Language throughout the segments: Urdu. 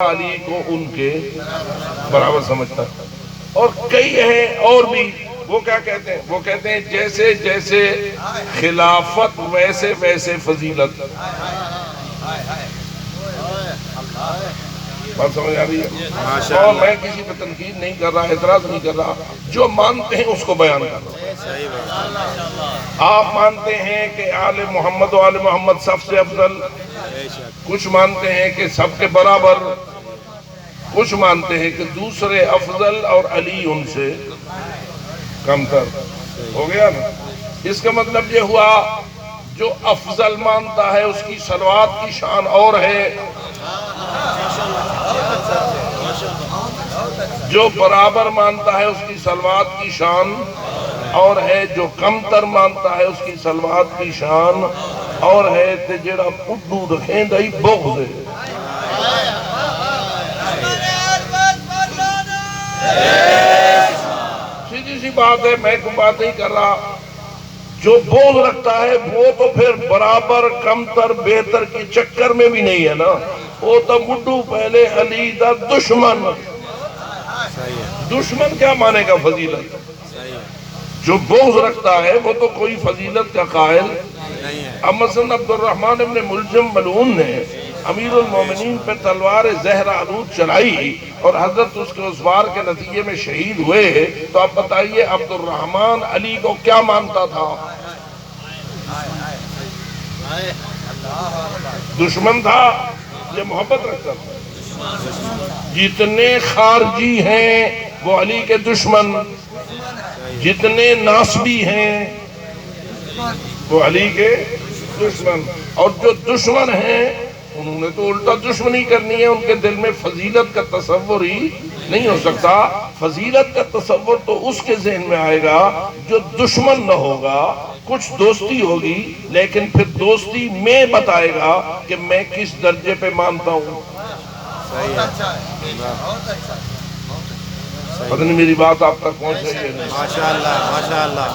علی کو ان کے برابر سمجھتا ہے. اور کئی ہیں اور بھی. وہ کیا کہتے ہیں؟ وہ کہتے ہیں جیسے جیسے خلافت ویسے ویسے فضیلت. بات سمجھ آ رہی ہے؟ اور میں کسی پہ تنقید نہیں کر رہا، اعتراض نہیں کر رہا، جو مانتے ہیں اس کو بیان کر رہا ہوں. آپ مانتے ہیں کہ آل محمد و آل محمد سب سے افضل، کچھ مانتے ہیں کہ سب کے برابر، کچھ مانتے ہیں کہ دوسرے افضل اور علی ان سے کمتر. ہو گیا نا؟ اس کا مطلب یہ ہوا جو افضل مانتا ہے اس کی صلوات کی شان اور ہے، جو برابر مانتا ہے اس کی صلوات کی شان اور ہے، جو کمتر مانتا ہے اس کی صلوات کی شان اور ہے. تے جڑا پڈو رکھیں دائی بغض ہے. سیدھی سی بات ہے، میں کوئی بات نہیں کر رہا. جو بغض رکھتا ہے وہ تو پھر برابر کمتر بہتر کے چکر میں بھی نہیں ہے نا. وہ تو مڈو پہلے علی دا دشمن. دشمن کیا مانے گا فضیلت؟ جو بغض رکھتا ہے وہ تو کوئی فضیلت کا قائل نہیں ہے. اب مثلا عبد الرحمن ابن ملجم ملعون نے امیر المومنین پہ تلوار زہر آلود چلائی اور حضرت اس کے اس وار کے نتیجے میں شہید ہوئے. تو آپ بتائیے عبد الرحمن علی کو کیا مانتا تھا؟ دشمن تھا یا محبت رکھتا تھا؟ جتنے خارجی ہیں وہ علی کے دشمن، جتنے ناسبی ہیں وہ علی کے دشمن. اور جو دشمن ہیں انہوں نے تو الٹا دشمنی کرنی ہے. ان کے دل میں فضیلت کا تصور ہی نہیں ہو سکتا. فضیلت کا تصور تو اس کے ذہن میں آئے گا جو دشمن نہ ہوگا. کچھ دوستی ہوگی لیکن پھر دوستی میں بتائے گا کہ میں کس درجے پہ مانتا ہوں. پتہ نہیں میری بات آپ تک پہنچ رہی ہے؟ ماشاءاللہ ماشاءاللہ.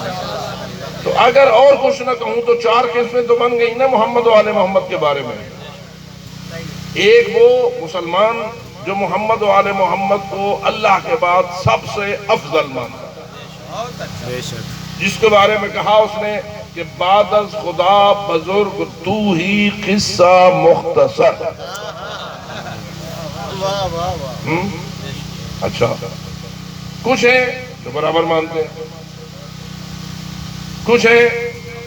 تو اگر اور کچھ نہ کہوں تو 4 قسمیں تو بن گئی نا محمد و آل محمد کے بارے میں. ایک وہ مسلمان جو محمد و آل محمد کو اللہ کے بعد سب سے افضل مانتا ہے، جس کے بارے میں کہا اس نے کہ بعد از خدا بزرگ تو ہی قصہ مختصر. اچھا، کچھ ہیں جو برابر مانتے ہیں، کچھ ہیں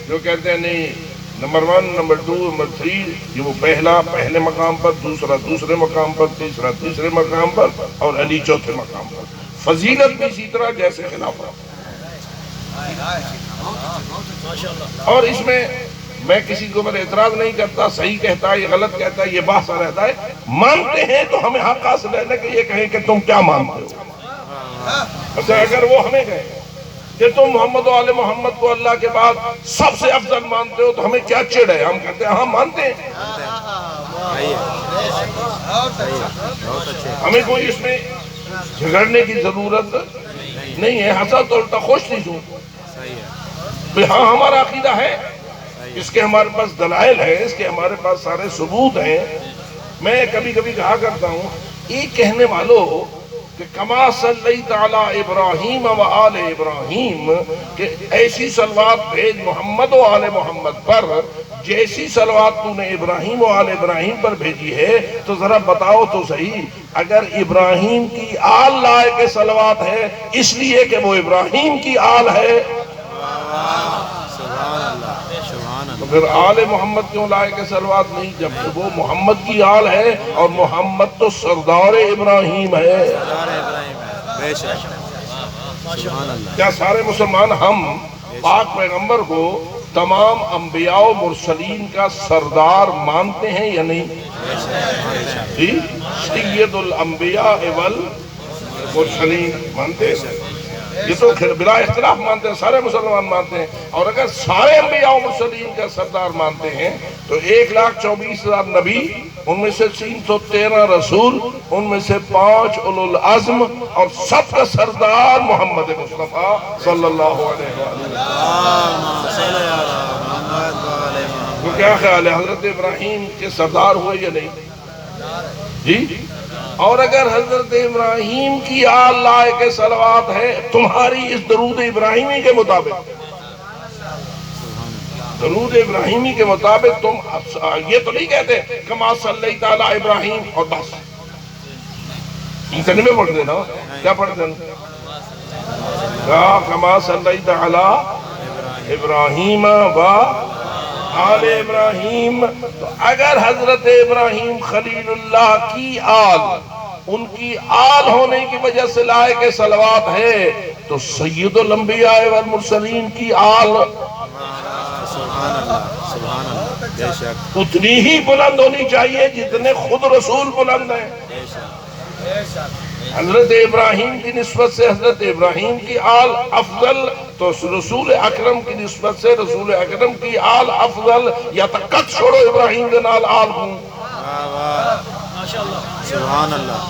جو کہتے ہیں نہیں نمبر 1 نمبر 2 نمبر 3 یہ وہ پہلے مقام پر، دوسرا دوسرے مقام پر، تیسرا تیسرے مقام پر اور علی چوتھے مقام پر. فضیلت بھی اسی طرح جیسے خلافت. اور اس میں کسی کو پر اعتراض نہیں کرتا، صحیح کہتا ہے یہ غلط کہتا ہے، یہ بحث رہتا ہے. مانتے ہیں تو ہمیں حق حاصل ہے نا کہ یہ کہیں کہ تم کیا مانتے ہو. اچھا، اگر وہ ہمیں کہیں کہ تم محمد و آل محمد کو اللہ کے بعد سب سے افضل مانتے ہو تو ہمیں کیا چڑ ہے؟ ہم کہتے ہیں ہاں مانتے ہیں. ہمیں کوئی اس میں جھگڑنے کی ضرورت نہیں ہے. حسد اور الٹا خوش نہیں ہوں. ہاں ہمارا عقیدہ ہے، اس کے ہمارے پاس دلائل ہے، اس کے ہمارے پاس سارے ثبوت ہیں. میں کبھی کبھی کہا کرتا ہوں ایک کہنے والوں کہ کما صلیت علی ابراہیم و آل ابراہیم، کہ ایسی صلوات بھیج محمد و آل محمد پر جیسی صلوات تو نے ابراہیم و آل ابراہیم پر بھیجی ہے. تو ذرا بتاؤ تو صحیح، اگر ابراہیم کی آل لائق صلوات ہے اس لیے کہ وہ ابراہیم کی آل ہے، تو پھر آل محمد کیوں لائق صلوات نہیں جب وہ محمد کی آل ہے؟ اور محمد تو سردار ابراہیم ہے. کیا سارے مسلمان ہم پاک پیغمبر کو تمام انبیاء و مرسلین کا سردار مانتے ہیں یا نہیں؟ جی، سید الانبیاء والمرسلین مانتے ہیں. یہ تو بلا اختلاف مانتے ہیں، سارے مسلمان مانتے ہیں. اور اگر سارے انبیاء و مرسلین کا سردار مانتے ہیں تو 1,24,000 نبی، ان میں سے 313 رسول، ان میں سے 5 اولو العزم، اور سب کا سردار محمد مصطفیٰ صلی اللہ علیہ وآلہ. تو کیا خیال ہے، حضرت ابراہیم کے سردار ہوئے یا نہیں؟ جی، اور اگر حضرت ابراہیم کی آل لائق صلوات ہے تمہاری اس درود ابراہیمی کے مطابق، درود ابراہیمی کے مطابق تم یہ تو نہیں کہتے کما صلیت علی ابراہیم اور بس انسانی میں پڑھتے نا، کیا پڑھتے ہیں؟ کما صلیت علی ابراہیم و آل ابراہیم. تو اگر حضرت ابراہیم خلیل اللہ کی آل، ان کی آل ہونے کی وجہ سے لائق صلوات ہے، تو سید الانبیاء والمرسلین کی آل اتنی ہی بلند ہونی چاہیے جتنے خود رسول بلند ہیں. حضرت ابراہیم کی نسبت سے حضرت ابراہیم کی آل افضل، تو رسول اکرم کی نسبت سے رسول اکرم کی آل افضل، یا تکت چھوڑو ابراہیم کے نال آل ہوں. سبحان اللہ.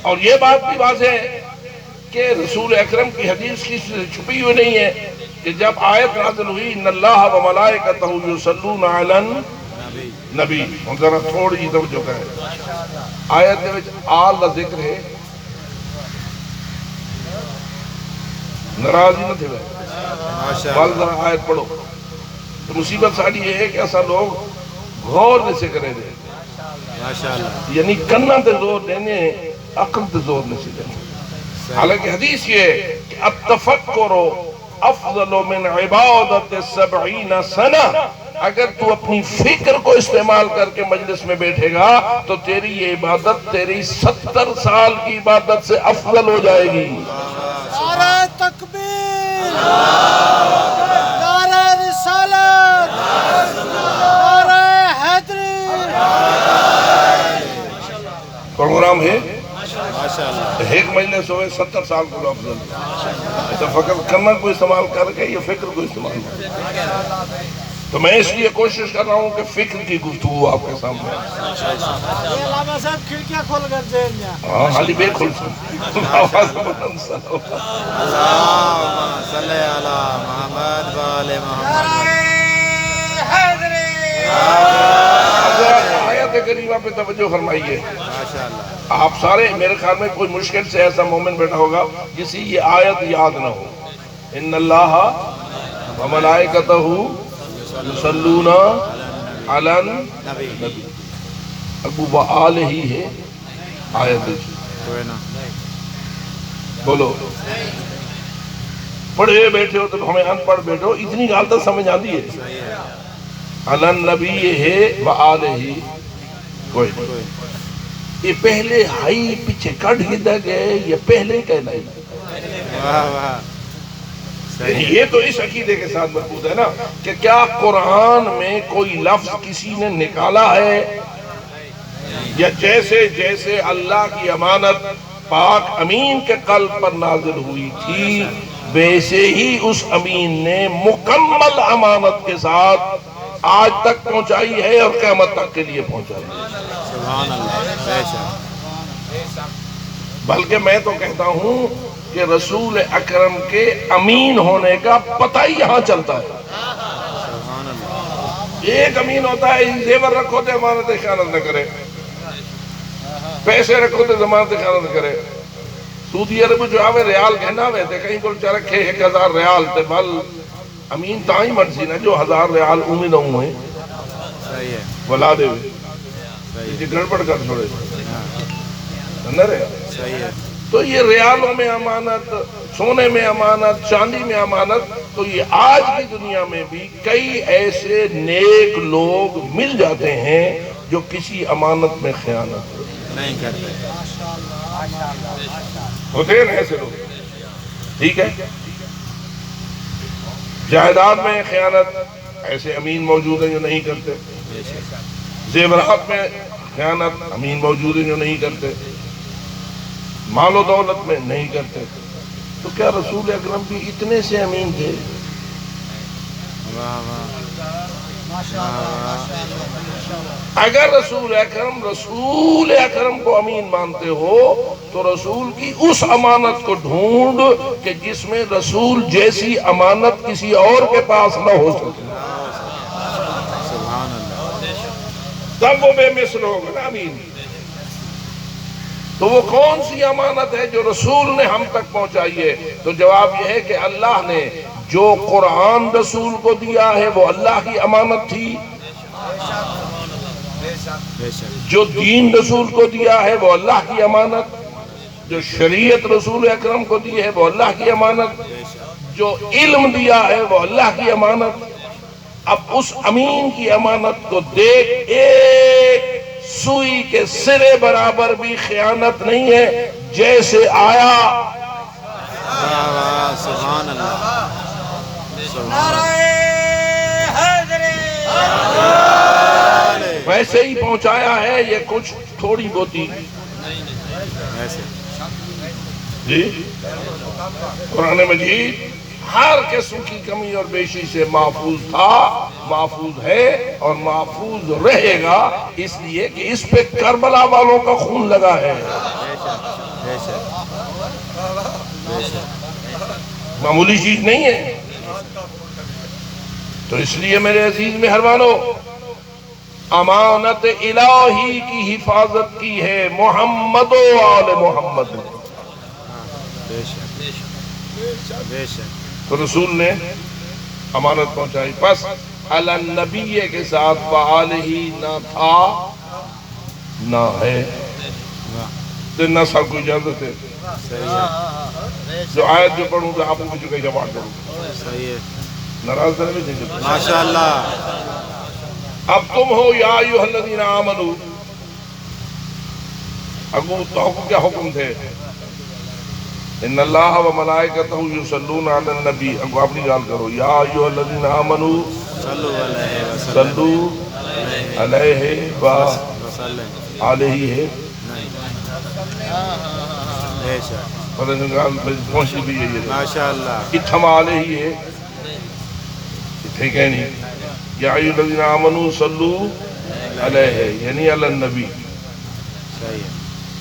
اور یہ بات بھی واضح ہے کہ رسول اکرم کی حدیث کی چھپی ہوئی نہیں ہے کہ جب آیت نازل ہوئی ان اللہ و ملائکتہ یصلون علی النبی، ہم ذرا تھوڑی جی توجہ کریں، آیت میں آل کا ذکر ہے، ناراضی نہ تھے بھائی، ذرا آیت پڑھو. تو مصیبت ساری یہ ہے کہ ایسا لوگ غور نہیں سے کرے دے، یعنی کنا تے زور دینے عقل تے زور نہیں سے دینے. حالانکہ حدیث یہ ہے کہ التفکر افضل من عبادت 70 سنہ. اگر تو اپنی فکر کو استعمال کر کے مجلس میں بیٹھے گا تو تیری یہ عبادت تیری 70 سال کی عبادت سے افضل ہو جائے گی. نعرہ تکبیر، نعرہ رسالت، نعرہ حیدری. پروگرام ہے ایک مجلس ہوئے 70 سال کو افضل. ایسا فکر کرنا کو استعمال کر کے یہ فکر کو استعمال کر. تو میں اس لیے کوشش کر رہا ہوں کہ فکر کی گفتگو آپ کے سامنے. علامہ صاحب کھڑکیاں کھول کر دیں گے. ہاں خالی بے کھل سن آواز بلند سنو. اللہم صلی علی محمد و آل محمد. آیت کریمہ پہ توجہ فرمائیے. ماشاءاللہ. آپ سارے میرے خیال میں کوئی مشکل سے ایسا مومن بیٹھا ہوگا جسی یہ آیت یاد نہ ہو. ان اللہ و ملائکتہ یصلون علی النبی. ابو و آل ہی ہے آیت. بولو پڑھے بیٹھے ہو تو ہمیں ان پڑھ بیٹھو اتنی گال تو سمجھ آتی ہے. علی النبی یہ ہے و آل ہی کوئی نہیں. یہ پہلے ہائی پیچھے کٹ ہدہ گئے یہ پہلے کہنا ہی. واہ واہ. یہ تو اس عقیدے کے ساتھ مربوط ہے نا کہ کیا قرآن میں کوئی لفظ کسی نے نکالا ہے، یا جیسے جیسے اللہ کی امانت پاک امین کے قلب پر نازل ہوئی تھی ویسے ہی اس امین نے مکمل امانت کے ساتھ آج تک پہنچائی ہے اور قیامت تک کے لیے پہنچائی ہے. سبحان اللہ. بے شک. بلکہ میں تو کہتا ہوں کہ رسول اکرم کے امین ہونے کا پتہ ہی یہاں چلتا ہے. سبحان اللہ. ایک امین ہوتا ہے زیور رکھو تو امانت خیانت نہ کرے، پیسے رکھو تو ضمانت خیانت نہ کرے. سعودی عرب جو آوے ریال کہنا ہوئے تھے کہیں کو رکھے 1000 ریال تے بل امین تاں ہی مرضی نا جو 1000 ریال امید ہوں ہیں صحیح ہے. بلا دے ہوئے صحیح یہ گڑبڑ کر چھوڑے نہ رہے. صحیح ہے. تو یہ ریالوں میں امانت، سونے میں امانت، چاندی میں امانت. تو یہ آج کی دنیا میں بھی کئی ایسے نیک لوگ مل جاتے ہیں جو کسی امانت میں خیانت نہیں کرتے. ہوتے ہیں ایسے لوگ. ٹھیک ہے، جائیداد میں خیانت ایسے امین موجود ہیں جو نہیں کرتے. زیورات میں خیانت امین موجود ہیں جو نہیں کرتے. مال و دولت میں نہیں کرتے. تو کیا رسول اکرم بھی اتنے سے امین تھے؟ واہ واہ. اگر رسول اکرم کو امین مانتے ہو تو رسول کی اس امانت کو ڈھونڈ کہ جس میں رسول جیسی امانت کسی اور کے پاس نہ ہو سکے. تب وہ بے مثل ہوگا نا. آمین. تو وہ کون سی امانت ہے جو رسول نے ہم تک پہنچائی ہے؟ تو جواب یہ ہے کہ اللہ نے جو قرآن رسول کو دیا ہے وہ اللہ کی امانت تھی، بے شک جو دین رسول کو دیا ہے وہ اللہ کی امانت، جو شریعت رسول اکرم کو دی ہے وہ اللہ کی امانت، جو علم دیا ہے وہ اللہ کی امانت. اب اس امین کی امانت کو دیکھ، ایک سوئی کے سرے برابر بھی خیانت نہیں ہے. جیسے آیا واہ واہ سبحان اللہ سبحان ویسے ہی پہنچایا ہے. یہ کچھ تھوڑی بہتی ایسے جی قرآن مجید ہر قسم کی کمی اور بیشی سے محفوظ تھا، محفوظ ہے اور محفوظ رہے گا، اس لیے کہ اس پہ کربلا والوں کا خون لگا ہے. بے شک بے شک معمولی چیز نہیں ہے. تو اس لیے میرے عزیز مہربانو، امانت الہی کی حفاظت کی ہے محمد و آل محمد نے. بے شک بے شک تو رسول نے امانت پہنچائی. پس علی النبی کے ساتھ وآلہ نہ تھا نہ ہے، واہ تو نہ سب کو اجازت ہے. صحیح ہے جو آیت جو پڑھوں گا آپ کو جو جواب کروں صحیح ہے ناراض نہیں دیں. ماشاء اللہ اب تم ہو یا ایھا الذین آمنو، اگو تو کیا حکم تھے؟ ان اللہ و ملائکتہ یصلون علی النبی. اگو اپنی گال کرو. یا ایھا الذین آمنو صلو علیہ وسلم صلو علیہ وسلم علیہ ہے. نہیں بے شک پتہ نہیں گال پہنچی بھی ہے. یہ ماشاء اللہ اتھم علیہ ہے، ٹھیک ہے نہیں. یا ایھا الذین آمنو صلو علیہ یعنی علی النبی. صحیح ہے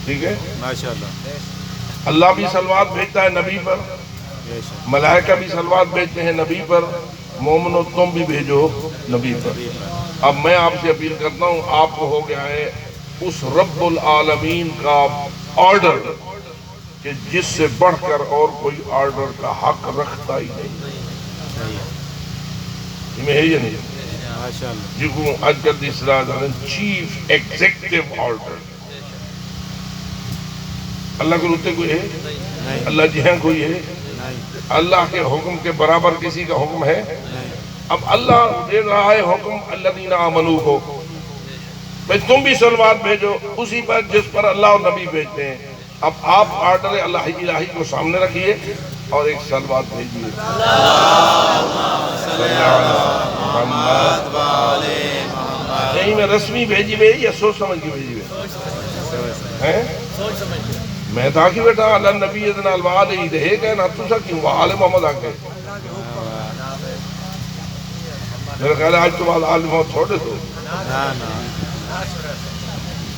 ٹھیک ہے. ماشاء اللہ اللہ بھی صلوات بھیجتا ہے نبی پر، بے شک ملائکہ بھی صلوات بھیجتے ہیں نبی پر. مومنو تم بھی بھیجو نبی پر. اب میں آپ سے اپیل کرتا ہوں، آپ کو ہو گیا ہے اس رب العالمین کا آرڈر کہ جس سے بڑھ کر اور کوئی آرڈر کا حق رکھتا ہی نہیں. صحیح ہے یہ میں ہے یا نہیں؟ ماشاء اللہ جی کو آج کل تیسرا چیف ایگزیکٹو آرڈر. اللہ کو روتے کوئی ہے؟ نہیں اللہ جی ہیں کوئی ہے؟ نہیں اللہ کے حکم کے برابر کسی کا حکم ہے؟ نہیں اب اللہ دے رہا ہے حکم الذین آمنو کو، بھئی تم بھی صلوات بھیجو اسی پر جس پر اللہ اور نبی بھیجتے ہیں. اب آپ آرڈر اللہ الہی کو سامنے رکھیے اور ایک صلوات بھیجیے. محمد والے محمد نہیں میں رسمی بھیجی ہوئی یا سوچ سمجھ کی بھیجی ہوئی ہیں؟ میں تھا کہ بیٹا اللہ نبی ادنا الوال ہی رہے گئے نا تو سا کیوں آل محمد آگے. میرا خیال ہے آج تو بعد آل محمد چھوڑے تو نا نا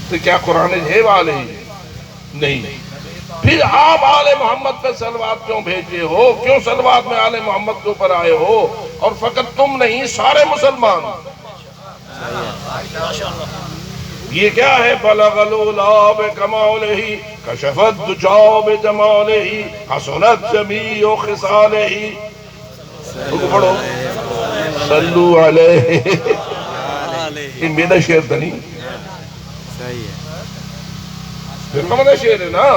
تو کیا قرآن ہے والے ہی نہیں. پھر آپ آل محمد پہ صلوات کیوں بھیجے ہو؟ کیوں صلوات میں آل محمد کے اوپر آئے ہو؟ اور فقط تم نہیں سارے مسلمان. یہ کیا ہے؟ بلغ العلا بکمالہ کشفت دجا بجمالہ حسنت جمیع خصالہ. رکو پڑھو صلو علیہ. یہ میرا شعر تھا نہیں، صحیح ہے پھر کا شعر ہے نا.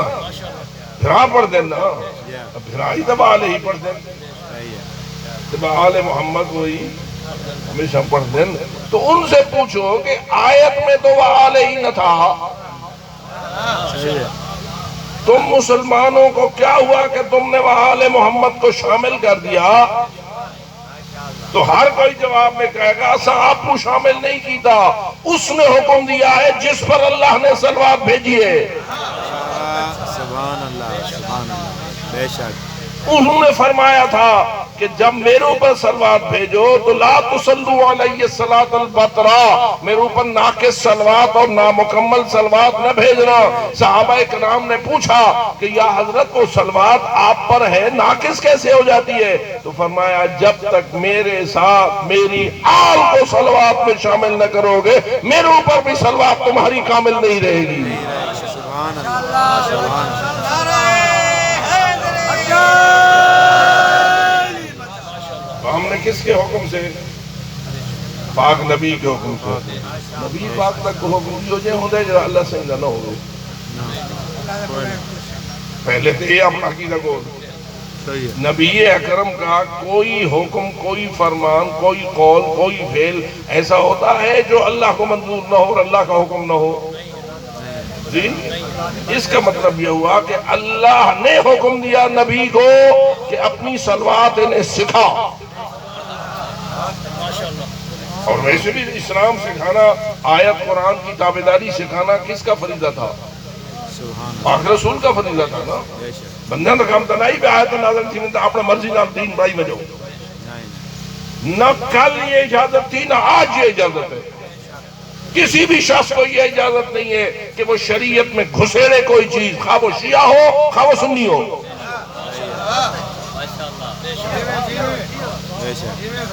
پھر آپ پڑھ دیں نا، پھر آئی تب آلہ ہی پڑھ دیں. صحیح ہے جب آل محمد ہوئی ہمیشہ پڑھ دیں. تو ان سے پوچھو کہ آیت میں تو وہ آل ہی نہ تھا. صحیح ہے تم مسلمانوں کو کیا ہوا کہ تم نے وہ آل محمد کو شامل کر دیا؟ تو ہر کوئی جواب میں کہے گا اسا آپ کو شامل نہیں کیتا، اس نے حکم دیا ہے جس پر اللہ نے صلوات بھیجی ہے. سبحان اللہ بے شک انہوں نے فرمایا تھا کہ جب میرے اوپر صلوات بھیجو تو لا تصلو علیہ الصلاۃ البترا، میرے اوپر ناقص صلوات اور نامکمل صلوات نہ بھیجنا۔ صحابہ کرام نے پوچھا کہ یا حضرت وہ صلوات آپ پر ہے ناقص کیسے ہو جاتی ہے؟ تو فرمایا جب تک میرے ساتھ میری آل کو صلوات میں شامل نہ کرو گے میرے اوپر بھی صلوات تمہاری کامل نہیں رہے گی۔ سبحان اللہ، سبحان اللہ۔ تو ہم نے کس کے حکم سے؟ پاک نبی کے حکم سے۔ نبی پاک تک کو حکم دیو جے ہوں دے جو اللہ سے نہ ہو گئے پہلے تو یہ اپنا عقیدہ کو نبی اکرم کا کوئی حکم، کوئی فرمان، کوئی قول، کوئی فعل ایسا ہوتا ہے جو اللہ کو منظور نہ ہو اور اللہ کا حکم نہ ہو؟ جی اس کا مطلب یہ ہوا کہ اللہ نے حکم دیا نبی کو کہ اپنی صلوات انہیں سکھا۔ اور ویسے بھی اسلام سکھانا، آیت قرآن کی تابعداری سکھانا کس کا فریضہ تھا؟ پاک رسول کا فریضہ تھا نا۔ بندیاں تو کام تنائی پہ آیت نازل تھی نہیں تو اپنا مرضی نام دین بڑائی میں جاؤ۔ نہ کل یہ اجازت تھی نہ آج یہ اجازت ہے۔ کسی بھی شخص کو یہ اجازت نہیں ہے کہ وہ شریعت میں گھسیڑے کوئی چیز، خواہ وہ شیعہ ہو خواہ وہ سنی ہو۔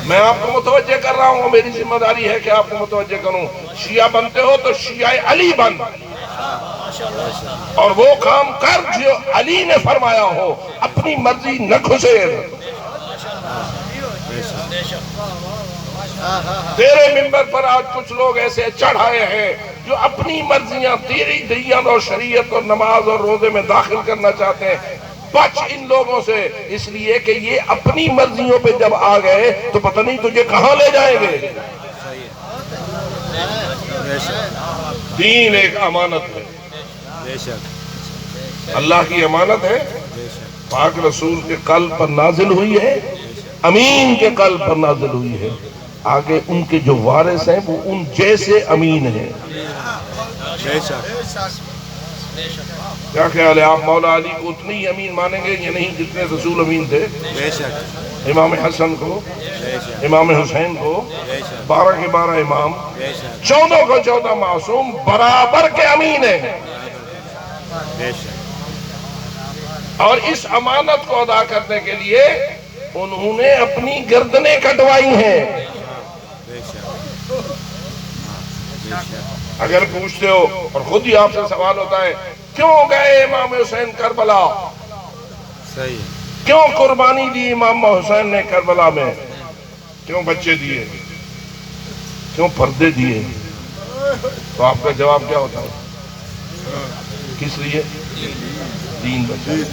میں آپ کو متوجہ کر رہا ہوں، میری ذمہ داری ہے کہ آپ کو متوجہ کروں۔ شیعہ بنتے ہو تو شیعہ علی بن، اور وہ کام کر جو علی نے فرمایا ہو، اپنی مرضی نہ گھسیڑ۔ تیرے ممبر پر آج کچھ لوگ ایسے چڑھائے ہیں جو اپنی مرضیاں تیری دیان اور شریعت اور نماز اور روزے میں داخل کرنا چاہتے ہیں۔ بچ ان لوگوں سے، اس لیے کہ یہ اپنی مرضیوں پہ جب آ گئے تو پتہ نہیں تجھے کہاں لے جائیں گے۔ دین ایک امانت ہے، اللہ کی امانت ہے، پاک رسول کے قلب پر نازل ہوئی ہے، امین کے قلب پر نازل ہوئی ہے۔ آگے ان کے جو وارث ہیں وہ ان جیسے امین ہیں۔ کیا خیال ہے، آپ مولا علی کو اتنی ہی امین مانیں گے یا نہیں جتنے رسول امین تھے؟ امام حسن کو، امام حسین کو، 12 کے 12 امام، 14 کو 14 معصوم برابر کے امین ہیں۔ اور اس امانت کو ادا کرنے کے لیے انہوں نے اپنی گردنیں کٹوائی ہیں۔ اگر پوچھتے ہو اور خود ہی آپ سے سوال ہوتا ہے کیوں گئے امام حسین کربلا، کیوں قربانی دی امام حسین نے کربلا میں، کیوں بچے دیے، کیوں پردے دیے، تو آپ کا جواب کیا ہوتا ہے؟ کس لیے؟ دین بچانے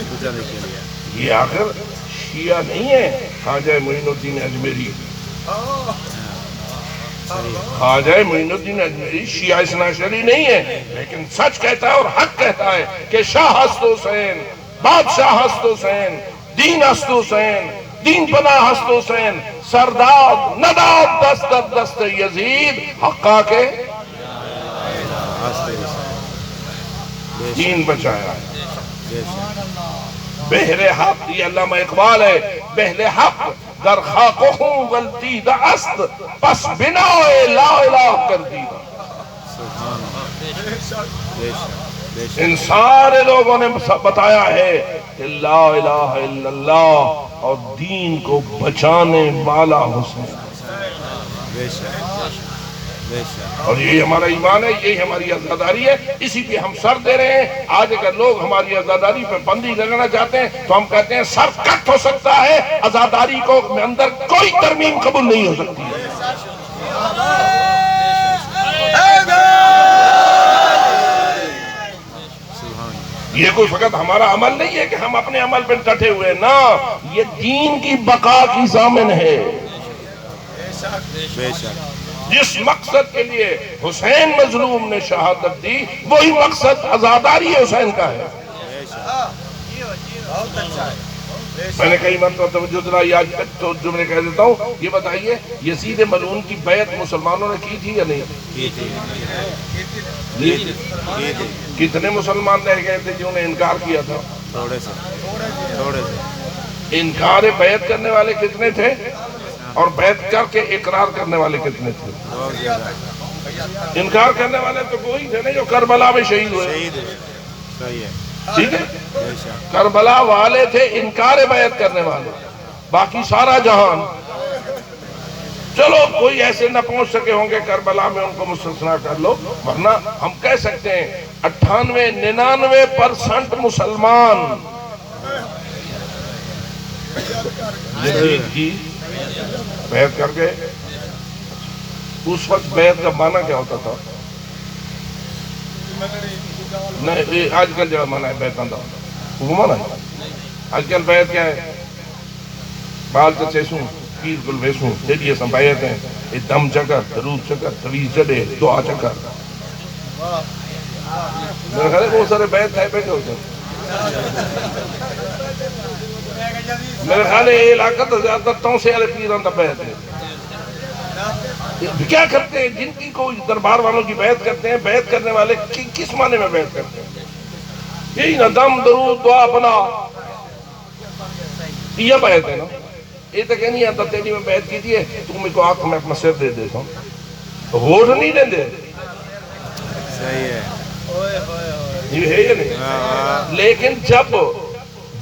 کے لیے۔ یہ آخر شیعہ نہیں ہے خواجہ معین الدین اجمیری، خواجہ معین الدین اجمیری شیعہ اثنا عشری نہیں ہے، لیکن سچ کہتا ہے اور حق کہتا ہے کہ شاہ ہست حسین، بادشاہ ہست حسین، دین ہست حسین، دین پناہ ہست حسین، سرداد نداد دست دست یزید، حقا کے دین بچایا۔ بہر حق، یہ علامہ اقبال ہے، بہر حق در خاک و خون غلطیدہ است، پس بنائے لا الہ کر دیدہ۔ ان سارے لوگوں نے بتایا ہے کہ لا الہ الا اللہ اور دین کو بچانے والا حسین، اور یہی ہمارا ایمان ہے، یہی ہماری عزاداری ہے، اسی پہ ہم سر دے رہے ہیں۔ آج اگر لوگ ہماری عزاداری پہ بندی لگانا چاہتے ہیں تو ہم کہتے ہیں سر کٹ ہو سکتا ہے، عزاداری کو اندر کوئی ترمیم قبول نہیں ہو سکتی ہے۔ یہ کوئی فقط ہمارا عمل نہیں ہے کہ ہم اپنے عمل پہ ڈٹے ہوئے، نہ، یہ دین کی بقا کی ضامن ہے۔ جس مقصد کے لیے حسین مظلوم نے شہادت دی وہی مقصد عزاداری حسین کا ہے۔ میں نے کئی مرتبہ توجہ دلائی، آج تو جملے کہہ دیتا ہوں۔ یہ بتائیے یزید ملعون کی بیعت مسلمانوں نے کی تھی یا نہیں؟ کتنے مسلمان رہ گئے تھے جنہوں نے انکار کیا تھا؟ انکار بیعت کرنے والے کتنے تھے اور بیعت کر کے اقرار کرنے والے کتنے تھے؟ بہت زیادہ انکار کرنے والے تو کوئی تھے نہیں جو کربلا میں شہید ہوئے. شہید ہے. صحیح ہے. ٹھیک ہے، بے شک. کربلا والے تھے انکار بیعت کرنے والے، باقی سارا جہان. چلو کوئی ایسے نہ پہنچ سکے ہوں گے کربلا میں، ان کو مستثنا کر لو، ورنہ ہم کہہ سکتے ہیں 98-99% مسلمان یزید کی بیعت کر گئے. اس وقت بیعت کا معنی کیا ہوتا تھا؟ نہیں آج کل جو معنی ہے بیعت کا وہ معنی ہے. آج کل بیعت کیا ہے؟ بال تو چیسوں پیر گل ویسوں جیڑی اساں بیعت ہیں یہ دم چکر درود چکر تویز جڑے دعا چکر. میرے خیال ہے بہت سارے بیعت ہے بیٹھے ہوتے ہیں. میرے خیال ہے یہ علاقہ تو زیادہ توں سے والے پیران کا بیعت ہے. کیا کرتے ہیں؟ جن کی کوئی دربار والوں کی بیعت کرتے ہیں، بیعت کرنے والے کس معنی میں بیعت کرتے ہیں؟ یہی نا دم درود دعا پناہ، یہ بیعت ہے نا. یہ تو کہ نہیں آتا تیری میں بیعت کی دیئے تو میرے کو آنکھ میں اپنا سر دے دیتا ہوں، ہوٹ نہیں دے دے. صحیح ہے. یہ ہے یا نہیں؟ لیکن جب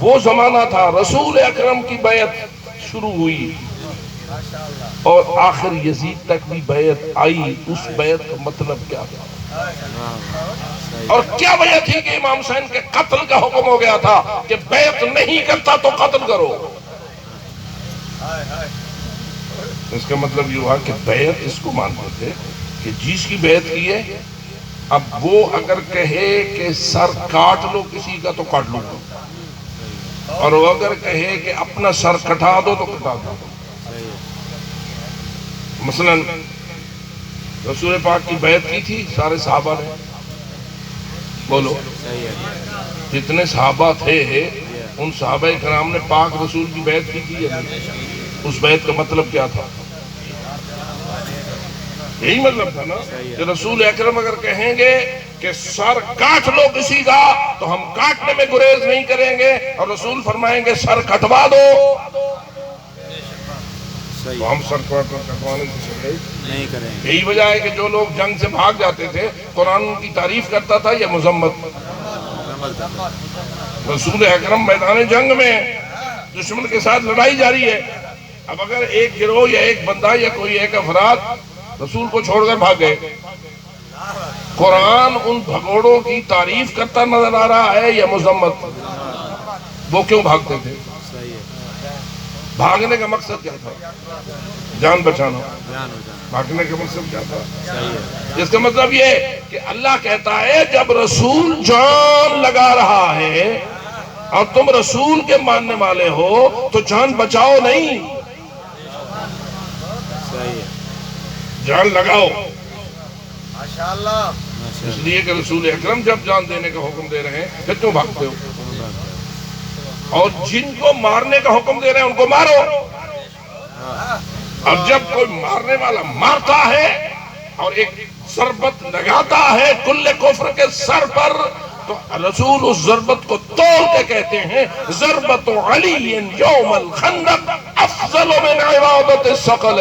وہ زمانہ تھا رسول اکرم کی بیعت شروع ہوئی اور آخر یزید تک بھی بیعت آئی، اس بیعت کا مطلب کیا تھا اور کیا وجہ تھی کہ امام حسین کے قتل کا حکم ہو گیا تھا کہ بیعت نہیں کرتا تو قتل کرو؟ اس کا مطلب یہ ہوا کہ بیعت اس کو مانتے تھے کہ جس کی بیعت کی ہے اب وہ اگر کہے کہ سر کاٹ لو کسی کا تو کاٹ لو گا، اور وہ اگر کہے کہ اپنا سر کٹا دو تو کٹا دو. مثلا رسول پاک کی بیعت کی تھی سارے صحابہ نے، بولو جتنے صحابہ تھے ان صحابہ کرام نے پاک رسول کی بیعت کی تھی. اس بیعت کا مطلب کیا تھا؟ یہی مطلب تھا نا کہ رسول اکرم اگر کہیں گے کہ سر کاٹ لو کسی کا تو ہم کاٹنے میں گریز نہیں کریں گے، اور رسول فرمائیں گے سر کٹوا دو تو ہم سر کٹوانے سے نہیں کریں. یہی وجہ ہے کہ جو لوگ جنگ سے بھاگ جاتے تھے قرآن ان کی تعریف کرتا تھا یا مذمت؟ رسول اکرم میدان جنگ میں دشمن کے ساتھ لڑائی جاری ہے، اب اگر ایک گروہ یا ایک بندہ یا کوئی ایک افراد رسول کو چھوڑ کر بھاگ گئے، قرآن ان بھگوڑوں کی تعریف کرتا نظر آ رہا ہے یا مذمت؟ وہ کیوں بھاگتے تھے؟ بھاگنے کا مقصد کیا تھا؟ جان بچانا. بھاگنے کا مقصد کیا تھا؟ جس کا مطلب یہ ہے کہ اللہ کہتا ہے جب رسول جان لگا رہا ہے اور تم رسول کے ماننے والے ہو تو جان بچاؤ نہیں، جان لگاؤ. اس لیے کہ رسول اکرم جب جان دینے کا حکم دے رہے ہیں پھر کیوں بھاگتے ہو؟ اور جن کو مارنے کا حکم دے رہے ہیں ان کو مارو. اب جب کوئی مارنے والا مارتا ہے اور ایک ضربت لگاتا ہے کل کفر کے سر پر تو رسول اس ضربت کو توڑ کے کہتے ہیں ضربت علی یوم الخندق افضل من عبادت الثقل.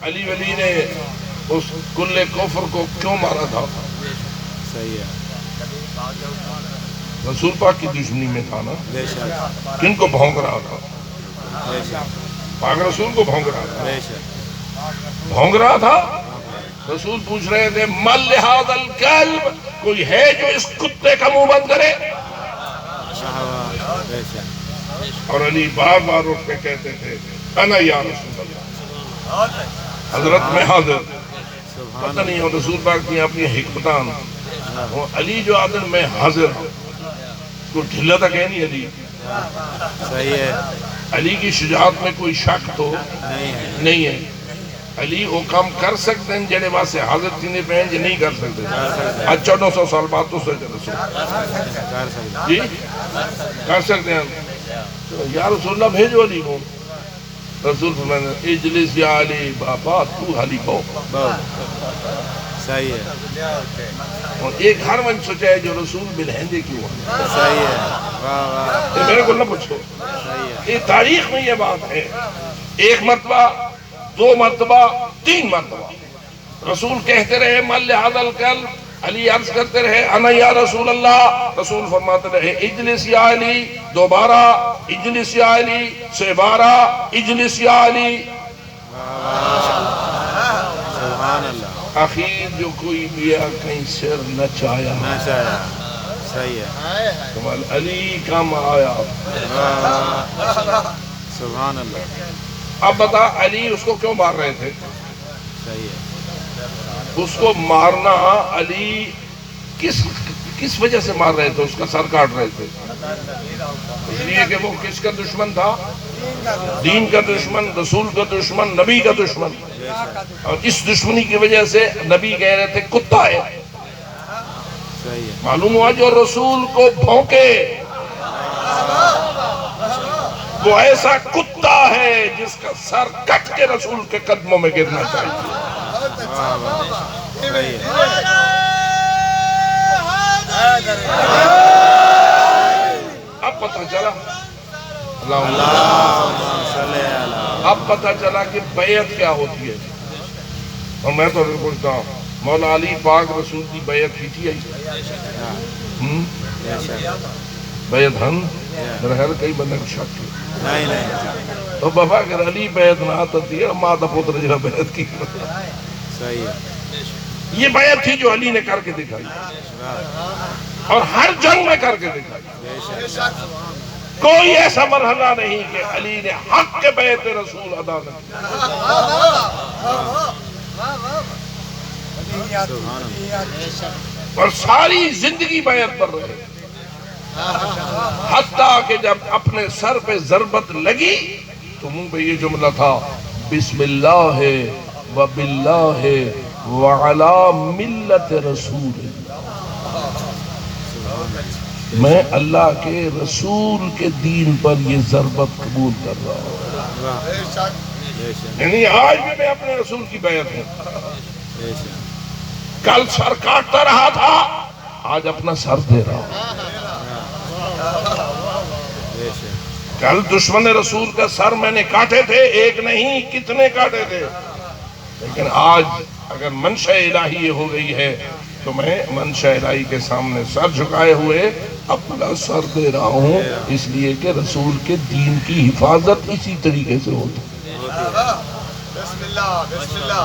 علی ولی نے اس کل کفر کو کیوں مارا تھا؟ رسول پاک کی دشمنی میں تھا نا. کن کو بھونک رہا تھا؟ پاک رسول کو بھونک رہا تھا. بھونک رہا تھا. رسول پوچھ رہے تھے مل لہذا الکلب، کوئی ہے جو اس کتے کا منہ بند کرے؟ اور علی بار بار اٹھ کے کہتے تھے انا یا رسول اللہ، حضرت میں حاضر. پتہ نہیں ہو رسول پاک کی اپنی حکمتان، علی جو آدم میں حاضر، کو ڈھلا تھا کہ نہیں علی؟ صحیح ہے. علی کی شجاعت میں کوئی شک تو نہیں ہے. علی وہ کام کر سکتے ہیں جنہیں وہاں سے حاضر تینے پہ ہیں جو نہیں کر سکتے. آج 1400 سال بعد تو سوچ رسول جی کر سکتے ہیں. یا رسول اللہ بھیجو علی کو. رسول فرمایا اجلس یا علی بابا تو علی کو. صحیح ہے اور ایک ہر من سوچا ہے جو رسول بالہندے کیوں ہے. صحیح ہے واہ واہ یہ میرے کو نہ پوچھو. صحیح ہے یہ تاریخ میں یہ بات ہے. ایک مرتبہ، دو مرتبہ، تین مرتبہ رسول کہتے رہے مل لہذا الکلب. علی عرض کرتے رہے انا یا رسول اللہ. رسول فرماتے رہے اجلس یا علی. دوبارہ اجلس یا علی. سے بارہ اجلس یا علی. سبحان اللہ آخر جو کوئی میاں کہیں سر نہ چایا ماشاء اللہ صحیح ہے کمال علی کم آیا. سبحان اللہ اب بتا علی اس کو کیوں مار رہے تھے؟ صحیح ہے اس کو مارنا علی کس وجہ سے مار رہے تھے؟ اس کا سر کاٹ رہے تھے اس لیے کہ وہ کس کا دشمن تھا؟ دین کا دشمن، رسول کا دشمن، نبی کا دشمن. اور اس دشمنی کی وجہ سے نبی کہہ رہے تھے کتا ہے. صحیح ہے معلوم ہوا جو رسول کو بھونکے وہ ایسا کتا ہے جس کا سر کٹ کے رسول کے قدموں میں گرنا چاہیے. واہ واہ صحیح ہے اب پتہ چلا اللہ اللہم صلی اللہ اب پتہ چلا کہ بیعت کیا ہوتی ہے. اور میں تو پوچھتا ہوں مولا علی پاک رسول کی بیعت کی تھی بیعت ہم میرا خیال کئی بندے کو شک کی نہیں نہیں تو بابا اگر علی بیعت نہ آتا تھی ماتا پوتر جگہ بیعت کی. صحیح ہے یہ بیعت تھی جو علی نے کر کے دکھائی اور ہر جنگ میں کر کے دکھائی. کوئی ایسا مرحلہ نہیں کہ علی نے حق کے بیعت رسول ادا نہ کیا سبحان اللہ اور ساری زندگی بیعت پر رہے. حتیٰ کہ جب اپنے سر پہ ضربت لگی تو منہ پہ یہ جملہ تھا بسم اللہ و باللہ وعلی ملت رسول اللہ. میں اللہ کے رسول کے دین پر یہ ضربت قبول کر رہا ہوں. واہ بے شک یعنی آج بھی میں اپنے رسول کی بیعت ہوں. بے شک کل سر کاٹتا رہا تھا آج اپنا سر دے رہا ہوں. بے شک کل دشمن رسول کا سر میں نے کاٹے تھے، ایک نہیں کتنے کاٹے تھے، لیکن آج اگر منشا الہی یہ ہو گئی ہے تو میں منشا الہی کے سامنے سر جھکائے ہوئے اپنا سر دے رہا ہوں. اس لیے کہ رسول کے دین کی حفاظت اسی طریقے سے ہوتی ہے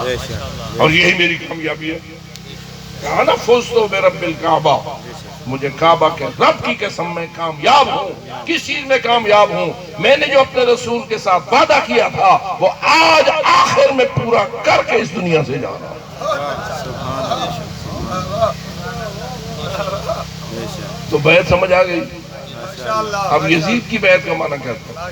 بے شک اور یہی میری کامیابی ہے. کہا نا فزتو برب الکعبہ، مجھے کعبہ کے رب کی قسم میں کامیاب ہوں. کس چیز میں کامیاب ہوں؟ میں نے جو اپنے رسول کے ساتھ وعدہ کیا تھا وہ آج آخر میں پورا کر کے اس دنیا سے جا رہا ہوں. بے شک تو بیعت سمجھ آ گئی. اب یزید کی بیعت کا معنی کہتا ہے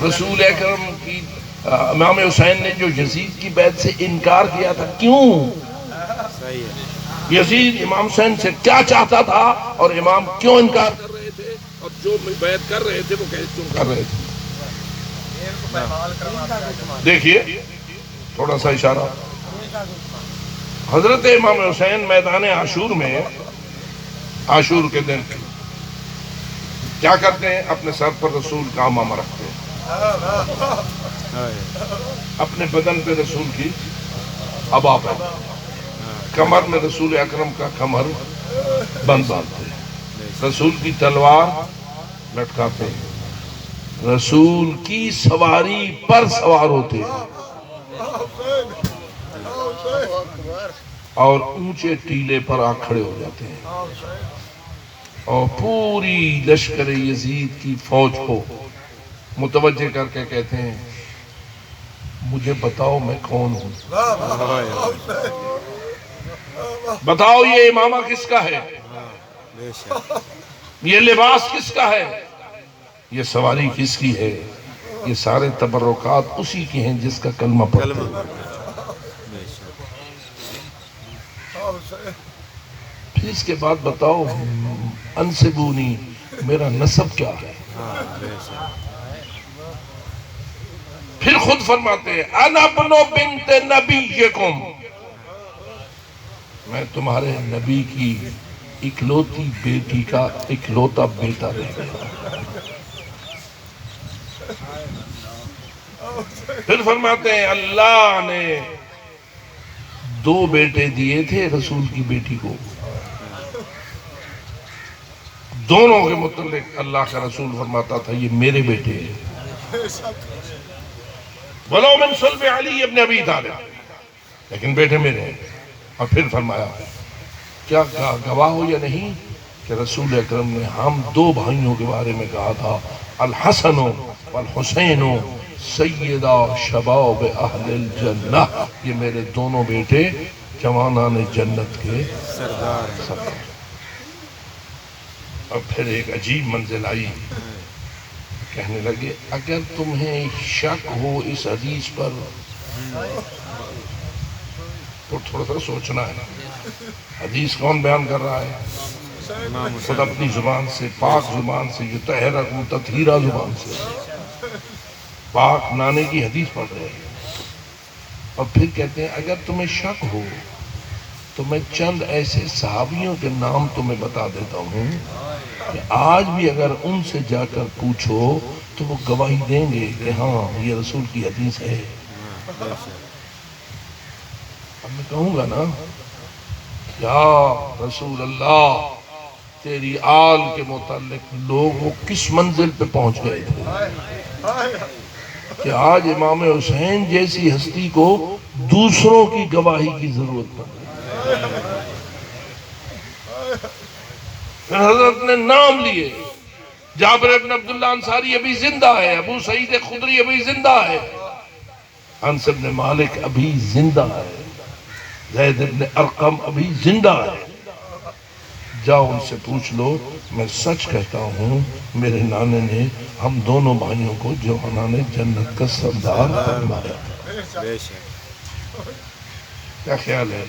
رسول اکرم کی امام حسین نے جو یزید کی بیعت سے انکار کیا تھا، کیوں؟ صحیح ہے یزید امام حسین سے کیا چاہتا تھا اور امام کیوں انکار کر رہے تھے اور جو بیعت کر رہے تھے وہ کیوں کر رہے تھے؟ دیکھیے تھوڑا سا اشارہ. حضرت امام حسین میدان عاشور میں عاشور کے دن کیا کرتے ہیں؟ اپنے سر پر رسول کا امامہ رکھتے ہیں، اپنے بدن پہ رسول کی عبا پہ، کمر میں رسول اکرم کا کمر بند باندھتے ہیں، رسول کی تلوار لٹکاتے ہیں، رسول کی سواری پر سوار ہوتے ہیں اور اونچے ٹیلے پر آ کھڑے ہو جاتے ہیں اور پوری لشکر یزید کی فوج کو متوجہ کر کے کہتے ہیں مجھے بتاؤ میں کون ہوں، بتاؤ یہ امامہ کس کا ہے، بے شک یہ لباس کس کا ہے، یہ سواری کس کی ہے. یہ سارے تبرکات اسی کی ہیں جس کا کلمہ پڑھتے کلمہ ہیں. بے شک پھر اس کے بعد بتاؤ انسبونی میرا نسب کیا ہے. بے شک پھر خود فرماتے ہیں انا ابن بنت نبیکم، میں تمہارے نبی کی اکلوتی بیٹی کا اکلوتا بیٹا رہ گیا. پھر فرماتے ہیں اللہ نے 2 بیٹے دیے تھے رسول کی بیٹی کو. دونوں کے متعلق اللہ کا رسول فرماتا تھا یہ میرے بیٹے ہیں. وَلَوْ مِنْ صُلْبِ عَلِيِّ ابْنِ أَبِي طالب، لیکن بیٹے میرے ہیں. اور پھر فرمایا کیا گواہ ہو یا نہیں کہ رسول اکرم نے ہم 2 بھائیوں کے بارے میں کہا تھا الحسن والحسین سیدہ شباب اہل الجنہ، یہ میرے دونوں بیٹے جوانان جنت کے سردار سردار. اور پھر ایک عجیب منزل آئی، کہنے لگے اگر تمہیں شک ہو اس حدیث پر تو تھوڑا سا سوچنا ہے. حدیث کون بیان کر رہا ہے؟ امام خود حسین اپنی زبان سے، پاک زبان سے، جو طاہرہ تطہیرہ زبان سے پاک نانے کی حدیث پڑھ رہے ہیں. اور پھر کہتے ہیں اگر تمہیں شک ہو تو میں چند ایسے صحابیوں کے نام تمہیں بتا دیتا ہوں کہ آج بھی اگر ان سے جا کر پوچھو تو وہ گواہی دیں گے کہ ہاں یہ رسول کی حدیث ہے. اب میں کہوں گا نا یا رسول اللہ تیری آل کے متعلق لوگ وہ کس منزل پہ پہنچ گئے تھے کہ آج امام حسین جیسی ہستی کو دوسروں کی گواہی کی ضرورت پڑ رہی. پھر حضرت نے نام لیے، جابر ابن عبداللہ انصاری ابھی زندہ ہے، ابو سعید خدری ابھی زندہ ہے، انس ابن مالک ابھی زندہ ہے، زید ابن ارقم ابھی زندہ ہے. جاؤ ان سے پوچھ لو میں سچ کہتا ہوں میرے نانے نے ہم دونوں بھائیوں کو جوانان جنت کا سردار فرمایا. بے شک کیا خیال ہے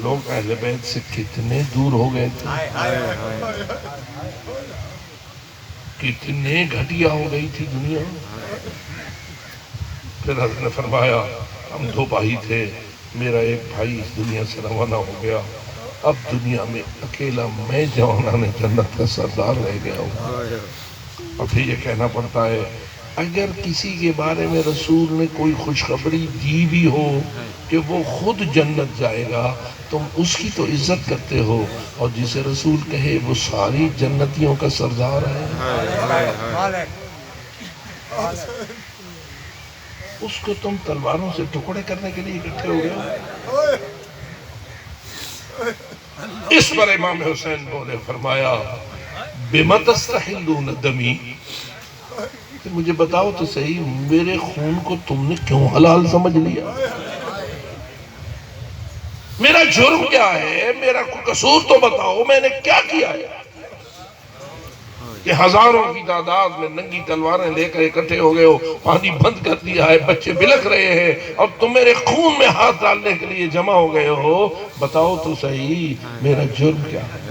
لوگ اہل بیت سے کتنے دور ہو گئے تھے، کتنے گھٹیا ہو گئی تھی دنیا. پھر حضرت نے فرمایا ہم 2 بھائی تھے، میرا ایک بھائی اس دنیا سے روانہ ہو گیا، اب دنیا میں اکیلا میں جوانان جنت کا سردار رہ گیا ہوں. اور پھر یہ کہنا پڑتا ہے اگر کسی کے بارے میں رسول نے کوئی خوشخبری دی بھی ہو کہ وہ خود جنت جائے گا تم اس کی تو عزت کرتے ہو، اور جسے رسول کہے وہ ساری جنتیوں کا سردار ہے اس کو تم تلواروں سے ٹکڑے کرنے کے لیے اکٹھے ہو گئے. اس پر امام حسین بولے فرمایا بِمَ تَسْتَحِلُّونَ دَمِي، مجھے بتاؤ تو صحیح میرے خون کو تم نے کیوں حلال سمجھ لیا؟ میرا جرم کیا ہے؟ میرا قصور تو بتاؤ میں نے کیا کیا ہے کہ ہزاروں کی تعداد میں ننگی تلواریں لے کر اکٹھے ہو گئے ہو، پانی بند کر دیا ہے، بچے بلک رہے ہیں اور تم میرے خون میں ہاتھ ڈالنے کے لیے جمع ہو گئے ہو. بتاؤ تو صحیح میرا جرم کیا ہے؟